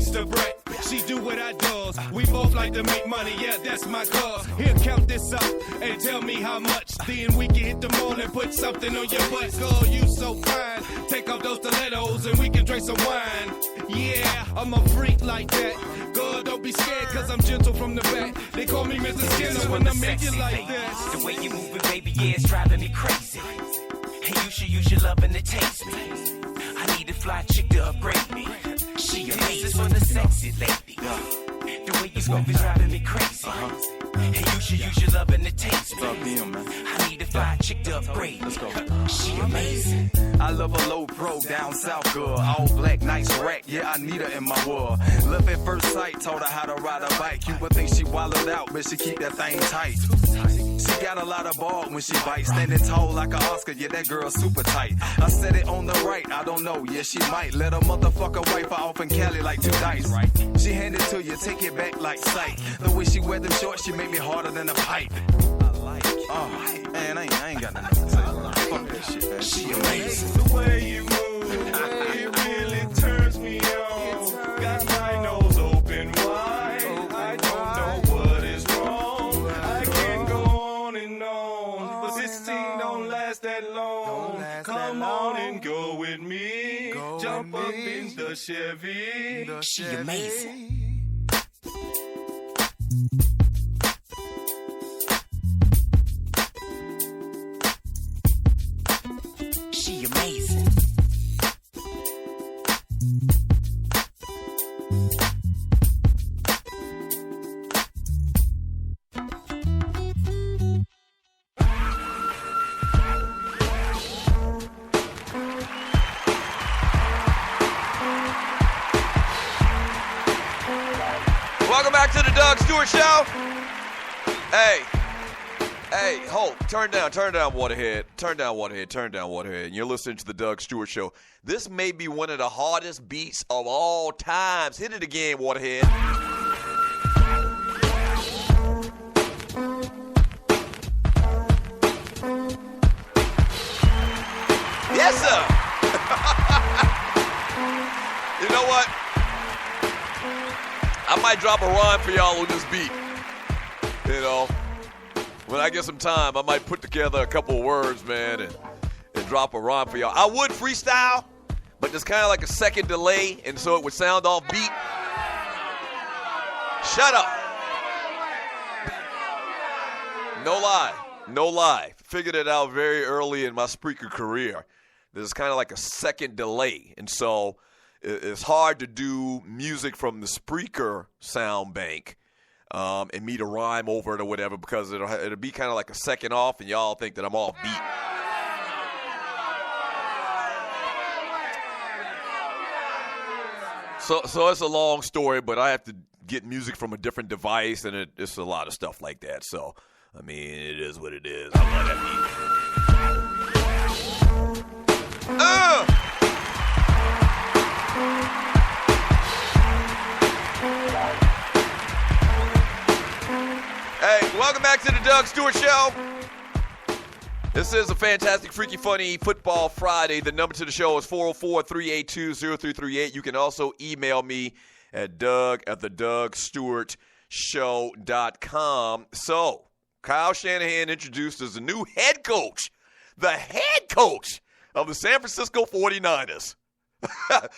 gangsta brat. She do what I does. We both like to make money, yeah, that's my cause. Here, count this up and tell me how much. Then we can hit the mall and put something on your butt. Girl, you so fine. Take off those stilettos and we can drink some wine. Yeah, I'm a freak like that. Girl, don't be scared, cause I'm gentle from the back. They call me Mr. Skinner when I make it like this. The way you moving, baby, yeah, it's driving me crazy. Hey, you should use your loving to taste me. I need a fly chick to upgrade me. She amazing for the sexy lady. The way you move is driving me crazy. Hey, you should use your loving to taste me. I need a fly chick to upgrade me. She amazing. I love a low pro down south girl. All black, nice rack, yeah, I need her in my world. Love at first sight, taught her how to ride a bike. You would think she wallowed out, but she keep that thing tight. She got a lot of ball when she bites. Standing tall like an Oscar, yeah, that girl super tight. I said it on the right, I don't know, yeah, she might. Let a motherfucker wife her off in Cali like 2 dice. She hand it to you, take it back like sight. The way she wear them shorts, she make me harder than a pipe. Oh, man, I ain't got nothing to say. Fuck that shit, man. She amazing. The way you move, it really turns me on. Got my nose open wide. I don't know what is wrong. I can go on and on, but this thing don't last that long. Come on and go with me. Jump up in the Chevy. She amazing. She amazing. Welcome back to the Doug Stewart Show. Hey, Hope, turn down, Waterhead. Turn down, Waterhead. And you're listening to the Doug Stewart Show. This may be one of the hardest beats of all times. Hit it again, Waterhead. Yes, sir. You know what? I might drop a rhyme for y'all on this beat. You know, when I get some time, I might put together a couple of words, man, and drop a rhyme for y'all. I would freestyle, but there's kind of like a second delay, and so it would sound off beat. Shut up. No lie. Figured it out very early in my Spreaker career. There's kind of like a second delay, and so it's hard to do music from the Spreaker sound bank and me to rhyme over it or whatever, because it'll be kind of like a second off, and y'all think that I'm off beat. So it's a long story, but I have to get music from a different device, and it's a lot of stuff like that. So, I mean, it is what it is. I love that beat. Hey, welcome back to the Doug Stewart Show. This is a fantastic, freaky, funny Football Friday. The number to the show is 404-382-0338. You can also email me at doug@thedougstewartshow.com. So, Kyle Shanahan introduced as the new head coach of the San Francisco 49ers.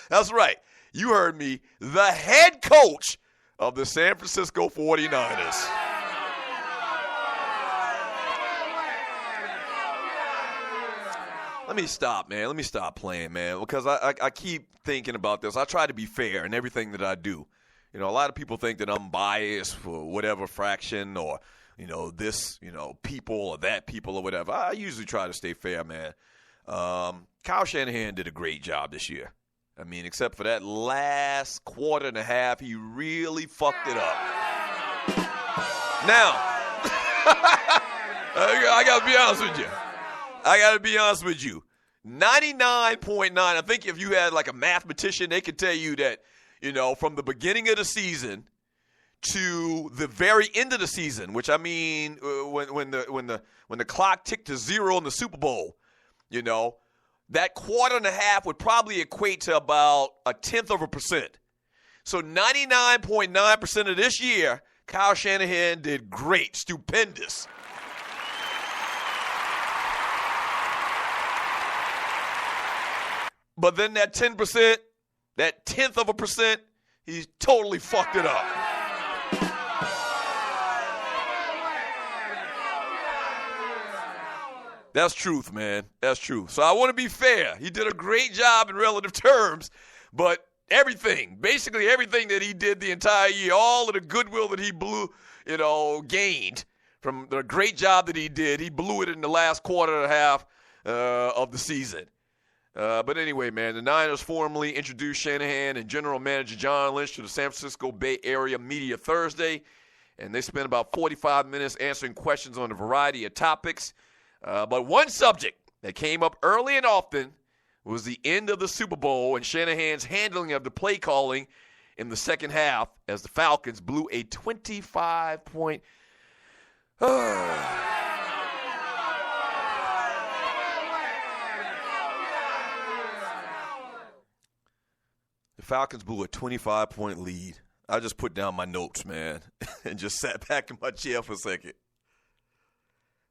That's right. You heard me. The head coach of the San Francisco 49ers. Let me stop, man. Let me stop playing, man, because I keep thinking about this. I try to be fair in everything that I do. You know, a lot of people think that I'm biased for whatever fraction or, you know, this, you know, people or that people or whatever. I usually try to stay fair, man. Kyle Shanahan did a great job this year. I mean, except for that last quarter and a half, he really fucked it up. Now, I got to be honest with you. 99.9, I think if you had like a mathematician, they could tell you that, you know, from the beginning of the season to the very end of the season, which I mean, when the clock ticked to 0 in the Super Bowl, you know, that quarter and a half would probably equate to about 0.1%. So 99.9% of this year, Kyle Shanahan did great, stupendous. But then that 10%, that 1/10%, he's totally fucked it up. That's truth, man. That's truth. So I want to be fair. He did a great job in relative terms, but everything, basically everything that he did the entire year, all of the goodwill that he gained from the great job that he did, he blew it in the last quarter and a half of the season. But anyway, man, the Niners formally introduced Shanahan and general manager John Lynch to the San Francisco Bay Area media Thursday, and they spent about 45 minutes answering questions on a variety of topics. But one subject that came up early and often was the end of the Super Bowl and Shanahan's handling of the play calling in the second half as the Falcons blew a 25-point. The Falcons blew a 25-point lead. I just put down my notes, man, and just sat back in my chair for a second.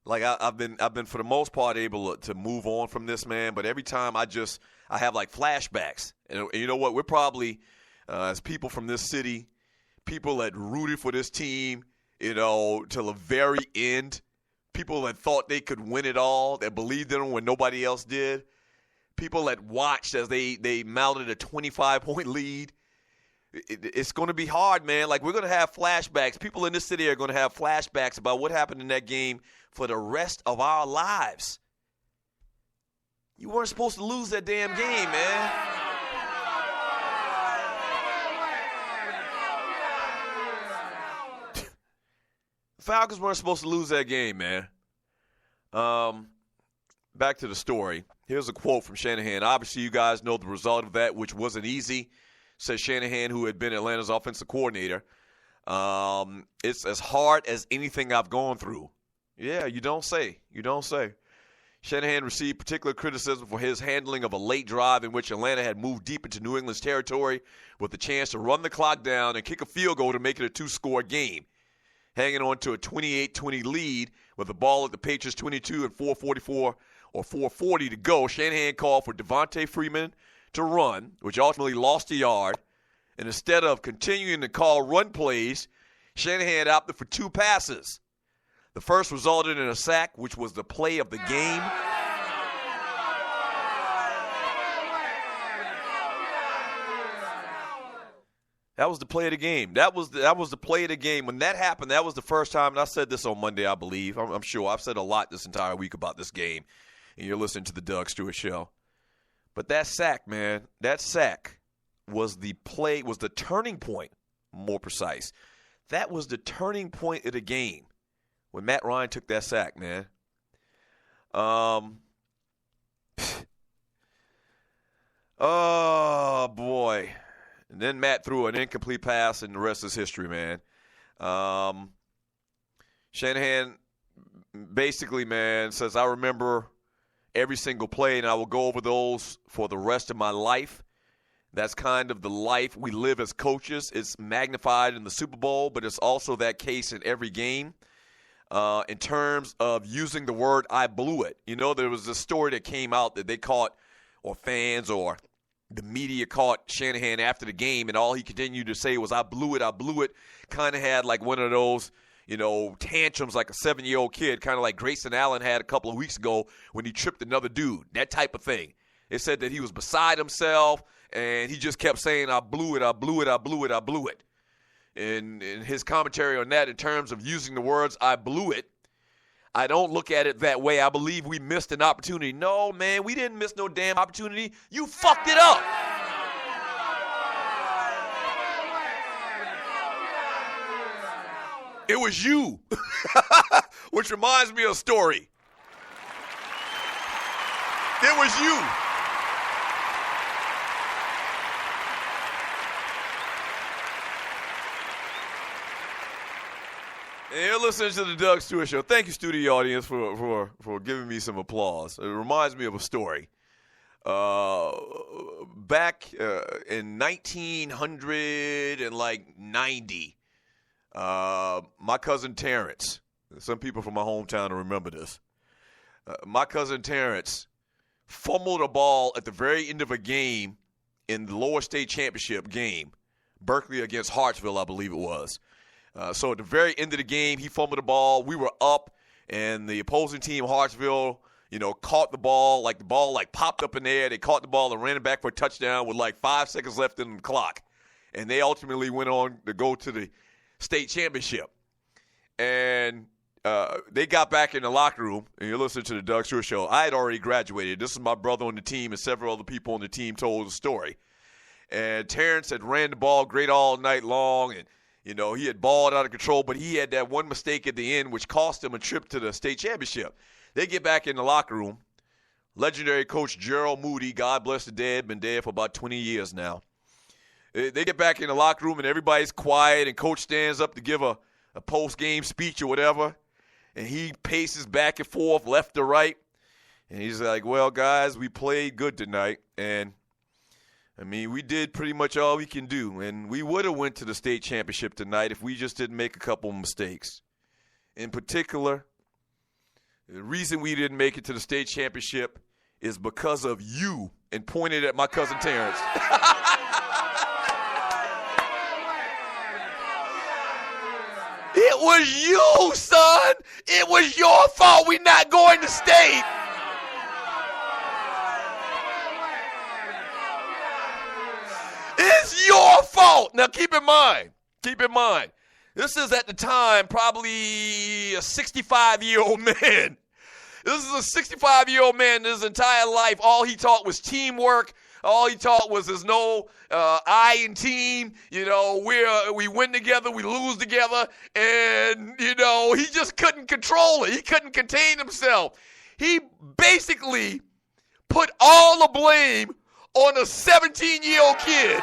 Like I've been for the most part able to move on from this, man. But every time I have like flashbacks. And you know what? We're probably as people from this city, people that rooted for this team, till the very end. People that thought they could win it all, that believed in them when nobody else did. People that watched as they mounted a 25-point lead. It's going to be hard, man. Like, we're going to have flashbacks. People in this city are going to have flashbacks about what happened in that game for the rest of our lives. You weren't supposed to lose that damn game, man. The Falcons weren't supposed to lose that game, man. Back to the story. Here's a quote from Shanahan. Obviously, you guys know the result of that, which wasn't easy, says Shanahan, who had been Atlanta's offensive coordinator. It's as hard as anything I've gone through. Yeah, you don't say. You don't say. Shanahan received particular criticism for his handling of a late drive in which Atlanta had moved deep into New England's territory with the chance to run the clock down and kick a field goal to make it a two-score game. Hanging on to a 28-20 lead with the ball at the Patriots 22 and 4:40 to go, Shanahan called for Devontae Freeman to run, which ultimately lost a yard. And instead of continuing to call run plays, Shanahan opted for two passes. The first resulted in a sack, which was the play of the game. That was the play of the game. That was the play of the game. When that happened, that was the first time, and I said this on Monday, I believe. I'm sure. I've said a lot this entire week about this game, and you're listening to the Doug Stewart Show. But that sack, man, that sack was the turning point, more precise. That was the turning point of the game when Matt Ryan took that sack, man. Oh, boy. And then Matt threw an incomplete pass, and the rest is history, man. Shanahan basically, man, says, I remember every single play, and I will go over those for the rest of my life. That's kind of the life we live as coaches. It's magnified in the Super Bowl, but it's also that case in every game. In terms of using the word, I blew it. There was a story that came out that they caught, or fans or the media caught Shanahan after the game, and all he continued to say was, I blew it, I blew it. Kind of had like one of those, tantrums like a 7-year-old kid, kind of like Grayson Allen had a couple of weeks ago when he tripped another dude, that type of thing. It said that he was beside himself, and he just kept saying, I blew it, I blew it, I blew it, I blew it. And his commentary on that in terms of using the words, I blew it, I don't look at it that way. I believe we missed an opportunity. No, man, we didn't miss no damn opportunity. You fucked it up. It was you. Which reminds me of a story. It was you. And you're listening to the Doug Stewart Show. Thank you, studio audience, for giving me some applause. It reminds me of a story. back in 1990, my cousin Terrence, some people from my hometown will remember this. My cousin Terrence fumbled a ball at the very end of a game in the lower state championship game, Berkeley against Hartsville, I believe it was. So at the very end of the game, he fumbled the ball. We were up, and the opposing team, Hartsville, caught the ball. Like, the ball, popped up in the air. They caught the ball and ran it back for a touchdown with, 5 seconds left in the clock. And they ultimately went on to go to the state championship. And they got back in the locker room, and you're listening to the Doug Stewart Show. I had already graduated. This is my brother on the team, and several other people on the team told the story. And Terrence had ran the ball great all night long, and he had balled out of control, but he had that one mistake at the end which cost him a trip to the state championship. They get back in the locker room. Legendary coach Gerald Moody, God bless the dead, been dead for about 20 years now. They get back in the locker room, and everybody's quiet, and coach stands up to give a post-game speech or whatever, and he paces back and forth, left to right, and he's like, well, guys, we played good tonight, and we did pretty much all we can do, and we would have went to the state championship tonight if we just didn't make a couple of mistakes. In particular, the reason we didn't make it to the state championship is because of you, and pointed at my cousin Terrence. It was you, son. It was your fault we not going to state. It's your fault. Now, keep in mind, this is at the time probably a 65-year-old man. This is a 65-year-old man. His entire life, all he taught was teamwork. All he taught was there's no I in team. We win together, we lose together. And, he just couldn't control it. He couldn't contain himself. He basically put all the blame on a 17-year-old kid.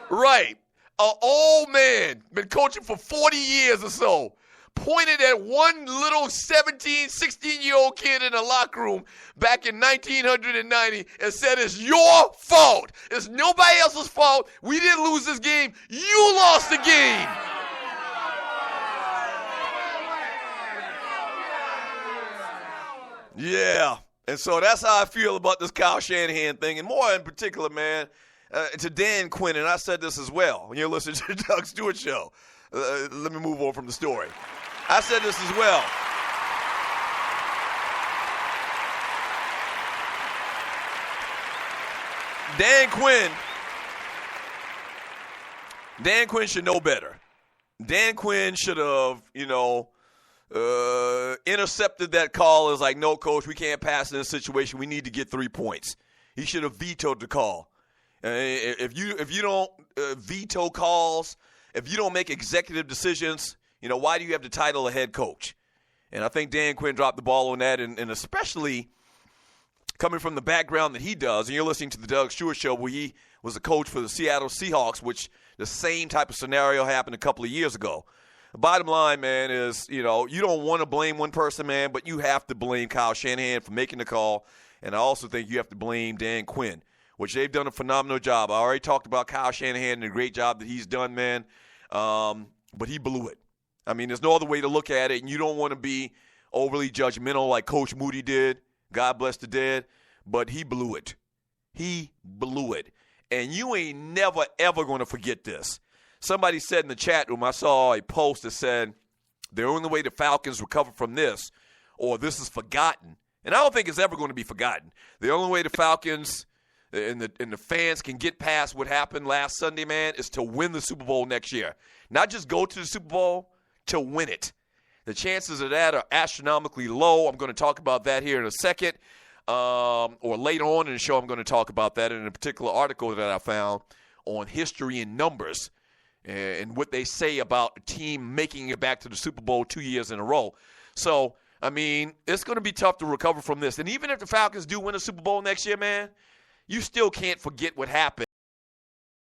Right. An old man, been coaching for 40 years or so, pointed at one little 17, 16-year-old kid in the locker room back in 1990 and said, it's your fault. It's nobody else's fault. We didn't lose this game. You lost the game. Yeah. And so that's how I feel about this Kyle Shanahan thing. And more in particular, man, to Dan Quinn, and I said this as well when you're listening to the Doug Stewart Show. Let me move on from the story. I said this as well. Dan Quinn should know better. Dan Quinn should have, intercepted that call. Is like, no, coach, we can't pass in this situation. We need to get 3 points. He should have vetoed the call. If you don't veto calls, if you don't make executive decisions, why do you have the title of head coach? And I think Dan Quinn dropped the ball on that, and especially coming from the background that he does. And you're listening to the Doug Stewart Show, where he was a coach for the Seattle Seahawks, which the same type of scenario happened a couple of years ago. The bottom line, man, is, you don't want to blame one person, man, but you have to blame Kyle Shanahan for making the call. And I also think you have to blame Dan Quinn, which they've done a phenomenal job. I already talked about Kyle Shanahan and the great job that he's done, man. But he blew it. There's no other way to look at it, and you don't want to be overly judgmental like Coach Moody did. God bless the dead. But he blew it. He blew it. And you ain't never, ever going to forget this. Somebody said in the chat room, I saw a post that said, the only way the Falcons recover from this, or this is forgotten, and I don't think it's ever going to be forgotten. The only way the Falcons and the fans can get past what happened last Sunday, man, is to win the Super Bowl next year. Not just go to the Super Bowl, to win it. The chances of that are astronomically low. I'm going to talk about that here in a second. Or later on in the show, I'm going to talk about that in a particular article that I found on history and numbers and what they say about a team making it back to the Super Bowl 2 years in a row. So, it's going to be tough to recover from this. And even if the Falcons do win a Super Bowl next year, man, you still can't forget what happened